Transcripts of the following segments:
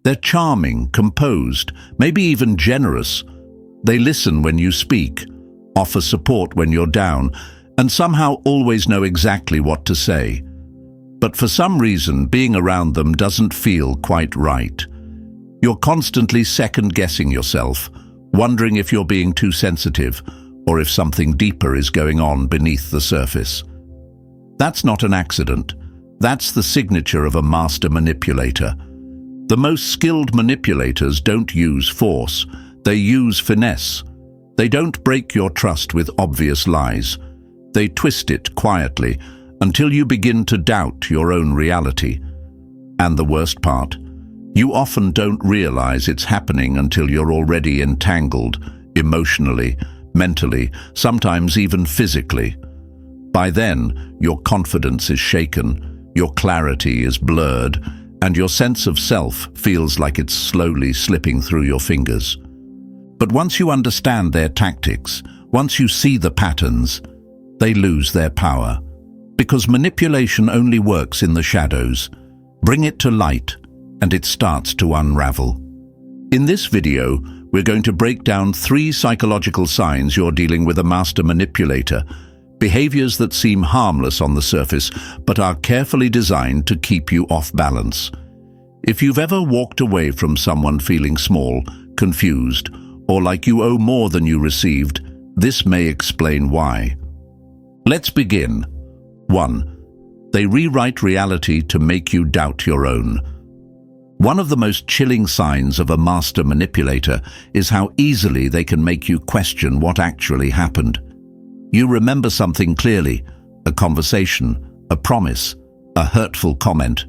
They're charming, composed, maybe even generous. They listen when you speak, offer support when you're down, and somehow always know exactly what to say. But for some reason, being around them doesn't feel quite right. You're constantly second-guessing yourself, wondering if you're being too sensitive or if something deeper is going on beneath the surface. That's not an accident. That's the signature of a master manipulator. The most skilled manipulators don't use force. They use finesse. They don't break your trust with obvious lies. They twist it quietly until you begin to doubt your own reality. And the worst part, you often don't realize it's happening until you're already entangled, emotionally, mentally, sometimes even physically. By then, your confidence is shaken, your clarity is blurred, and your sense of self feels like it's slowly slipping through your fingers. But once you understand their tactics, once you see the patterns, they lose their power. Because manipulation only works in the shadows. Bring it to light, and it starts to unravel. In this video, we're going to break down 3 psychological signs you're dealing with a master manipulator, behaviors that seem harmless on the surface, but are carefully designed to keep you off balance. If you've ever walked away from someone feeling small, confused, or like you owe more than you received, this may explain why. Let's begin. 1. They rewrite reality to make you doubt your own. One of the most chilling signs of a master manipulator is how easily they can make you question what actually happened. You remember something clearly, a conversation, a promise, a hurtful comment.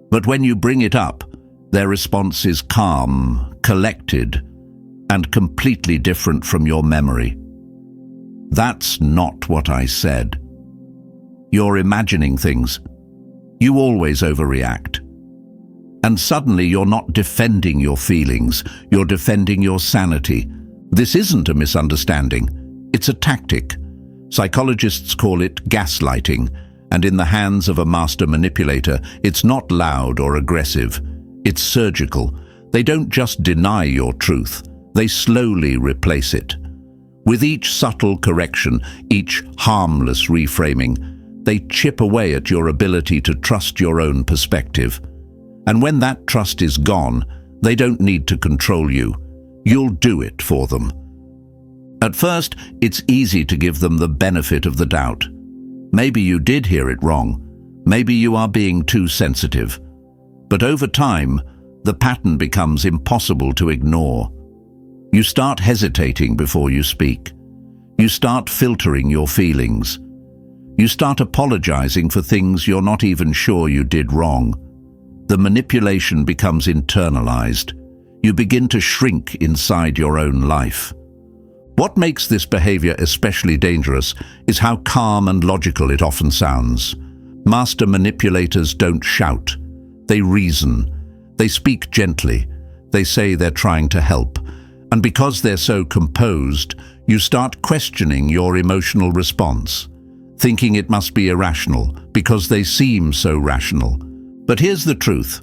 But when you bring it up, their response is calm, collected, and completely different from your memory. That's not what I said. You're imagining things. You always overreact. And suddenly you're not defending your feelings, you're defending your sanity. This isn't a misunderstanding, it's a tactic. Psychologists call it gaslighting, and in the hands of a master manipulator, it's not loud or aggressive. It's surgical. They don't just deny your truth, they slowly replace it. With each subtle correction, each harmless reframing, they chip away at your ability to trust your own perspective. And when that trust is gone, they don't need to control you. You'll do it for them. At first, it's easy to give them the benefit of the doubt. Maybe you did hear it wrong. Maybe you are being too sensitive. But over time, the pattern becomes impossible to ignore. You start hesitating before you speak. You start filtering your feelings. You start apologizing for things you're not even sure you did wrong. The manipulation becomes internalized. You begin to shrink inside your own life. What makes this behavior especially dangerous is how calm and logical it often sounds. Master manipulators don't shout. They reason. They speak gently. They say they're trying to help. And because they're so composed, you start questioning your emotional response, thinking it must be irrational because they seem so rational. But here's the truth.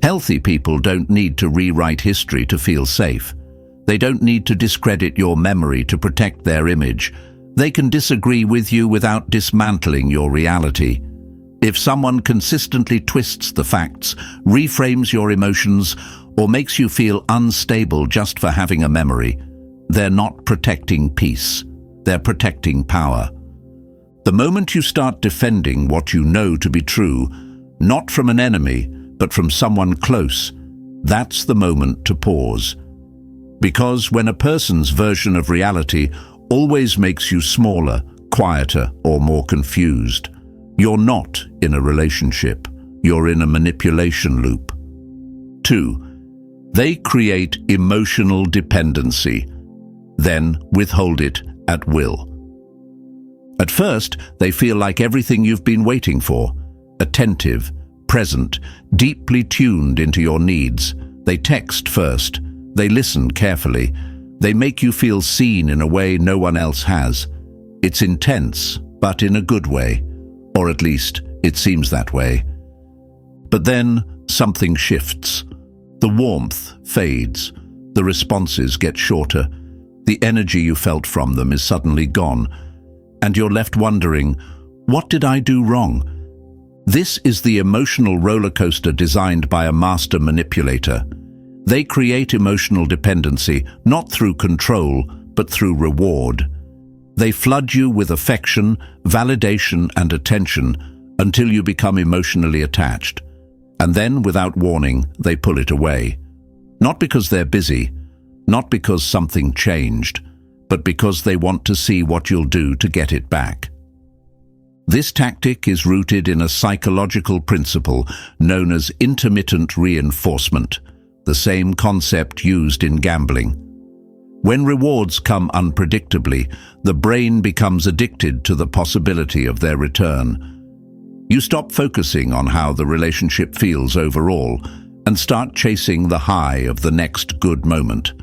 Healthy people don't need to rewrite history to feel safe. They don't need to discredit your memory to protect their image. They can disagree with you without dismantling your reality. If someone consistently twists the facts, reframes your emotions, or makes you feel unstable just for having a memory, they're not protecting peace. They're protecting power. The moment you start defending what you know to be true, not from an enemy, but from someone close, that's the moment to pause. Because when a person's version of reality always makes you smaller, quieter, or more confused, you're not in a relationship, you're in a manipulation loop. 2. They create emotional dependency, then withhold it at will. At first, they feel like everything you've been waiting for, attentive, present, deeply tuned into your needs. They text first, they listen carefully, they make you feel seen in a way no one else has. It's intense, but in a good way, or at least it seems that way. But then something shifts. The warmth fades, the responses get shorter, the energy you felt from them is suddenly gone, and you're left wondering, what did I do wrong? This is the emotional roller coaster designed by a master manipulator. They create emotional dependency not through control, but through reward. They flood you with affection, validation, and attention until you become emotionally attached. And then, without warning, they pull it away. Not because they're busy, not because something changed, but because they want to see what you'll do to get it back. This tactic is rooted in a psychological principle known as intermittent reinforcement, the same concept used in gambling. When rewards come unpredictably, the brain becomes addicted to the possibility of their return. You stop focusing on how the relationship feels overall and start chasing the high of the next good moment.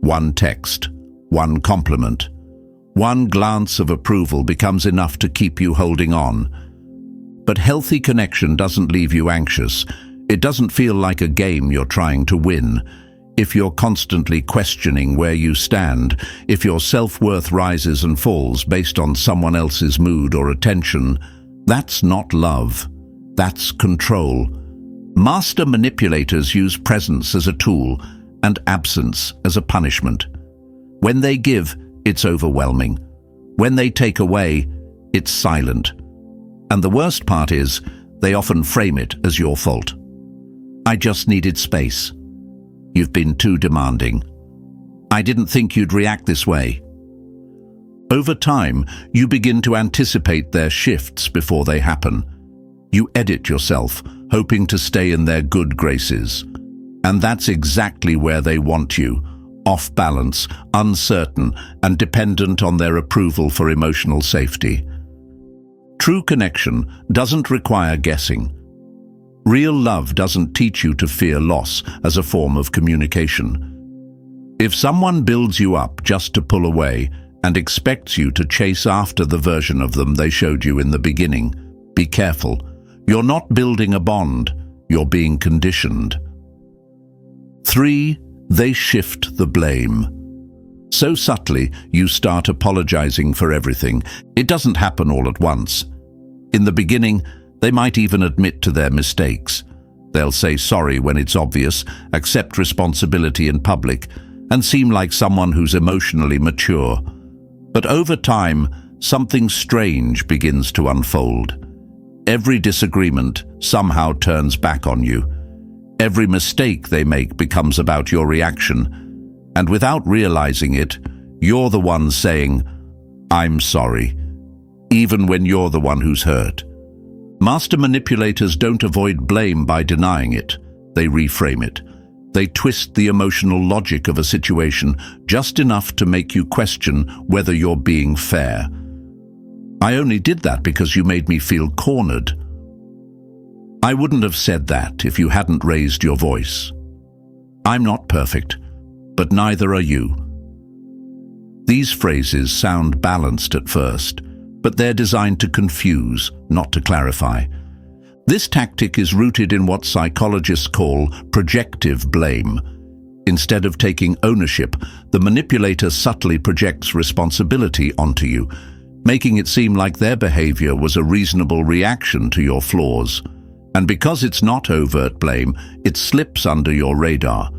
One text, one compliment, one glance of approval becomes enough to keep you holding on. But healthy connection doesn't leave you anxious. It doesn't feel like a game you're trying to win. If you're constantly questioning where you stand, if your self-worth rises and falls based on someone else's mood or attention, that's not love. That's control. Master manipulators use presence as a tool and absence as a punishment. When they give, it's overwhelming. When they take away, it's silent. And the worst part is, they often frame it as your fault. I just needed space. You've been too demanding. I didn't think you'd react this way. Over time, you begin to anticipate their shifts before they happen. You edit yourself, hoping to stay in their good graces. And that's exactly where they want you, off balance, uncertain, and dependent on their approval for emotional safety. True connection doesn't require guessing. Real love doesn't teach you to fear loss as a form of communication. If someone builds you up just to pull away and expects you to chase after the version of them they showed you in the beginning, be careful. You're not building a bond, you're being conditioned. 3. They shift the blame. So subtly, you start apologizing for everything. It doesn't happen all at once. In the beginning, they might even admit to their mistakes. They'll say sorry when it's obvious, accept responsibility in public, and seem like someone who's emotionally mature. But over time, something strange begins to unfold. Every disagreement somehow turns back on you. Every mistake they make becomes about your reaction. And without realizing it, you're the one saying, "I'm sorry," even when you're the one who's hurt. Master manipulators don't avoid blame by denying it. They reframe it. They twist the emotional logic of a situation just enough to make you question whether you're being fair. "I only did that because you made me feel cornered." "I wouldn't have said that if you hadn't raised your voice." "I'm not perfect, but neither are you." These phrases sound balanced at first, but they're designed to confuse, not to clarify. This tactic is rooted in what psychologists call projective blame. Instead of taking ownership, the manipulator subtly projects responsibility onto you, making it seem like their behavior was a reasonable reaction to your flaws. And because it's not overt blame, it slips under your radar.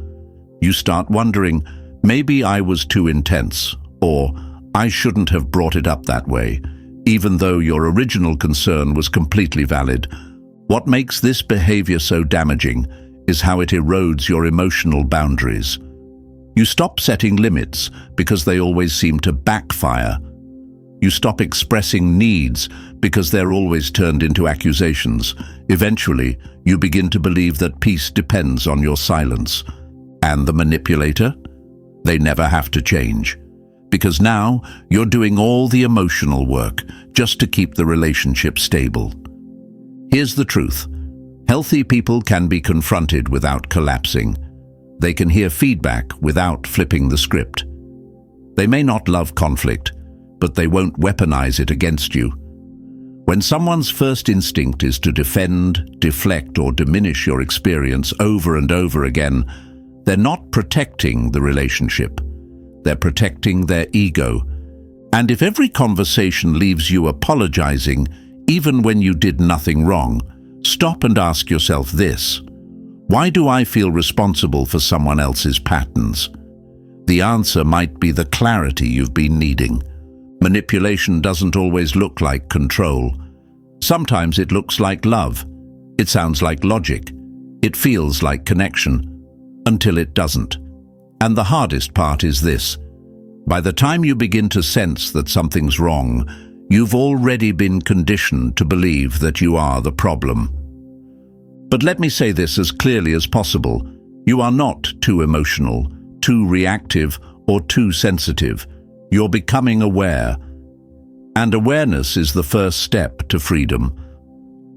You start wondering, maybe I was too intense, or I shouldn't have brought it up that way, even though your original concern was completely valid. What makes this behavior so damaging is how it erodes your emotional boundaries. You stop setting limits because they always seem to backfire. You stop expressing needs because they're always turned into accusations. Eventually, you begin to believe that peace depends on your silence. And the manipulator? They never have to change. Because now, you're doing all the emotional work just to keep the relationship stable. Here's the truth. Healthy people can be confronted without collapsing. They can hear feedback without flipping the script. They may not love conflict, but they won't weaponize it against you. When someone's first instinct is to defend, deflect, or diminish your experience over and over again, they're not protecting the relationship. They're protecting their ego. And if every conversation leaves you apologizing, even when you did nothing wrong, stop and ask yourself this: why do I feel responsible for someone else's patterns? The answer might be the clarity you've been needing. Manipulation doesn't always look like control. Sometimes it looks like love. It sounds like logic. It feels like connection, until it doesn't. And the hardest part is this: by the time you begin to sense that something's wrong, you've already been conditioned to believe that you are the problem. But let me say this as clearly as possible: you are not too emotional, too reactive, or too sensitive. You're becoming aware. And awareness is the first step to freedom.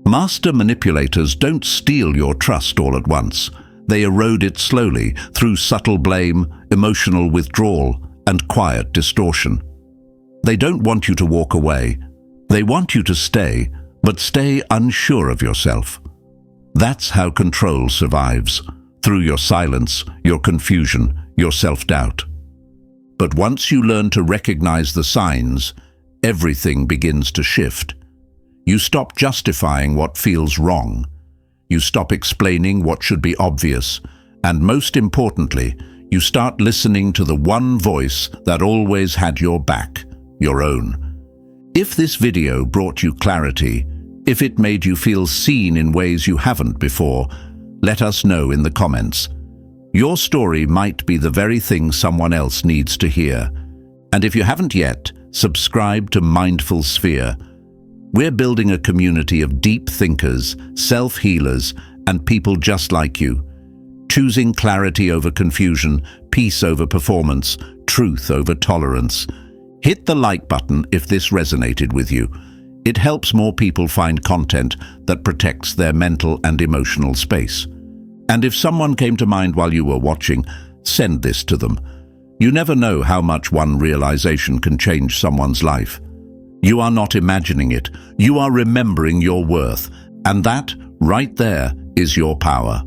Master manipulators don't steal your trust all at once. They erode it slowly through subtle blame, emotional withdrawal, and quiet distortion. They don't want you to walk away. They want you to stay, but stay unsure of yourself. That's how control survives, through your silence, your confusion, your self-doubt. But once you learn to recognize the signs, everything begins to shift. You stop justifying what feels wrong. You stop explaining what should be obvious. And most importantly, you start listening to the one voice that always had your back, your own. If this video brought you clarity, if it made you feel seen in ways you haven't before, let us know in the comments. Your story might be the very thing someone else needs to hear. And if you haven't yet, subscribe to Mindful Sphere. We're building a community of deep thinkers, self-healers, and people just like you, choosing clarity over confusion, peace over performance, truth over tolerance. Hit the like button if this resonated with you. It helps more people find content that protects their mental and emotional space. And if someone came to mind while you were watching, send this to them. You never know how much one realization can change someone's life. You are not imagining it. You are remembering your worth. And that, right there, is your power.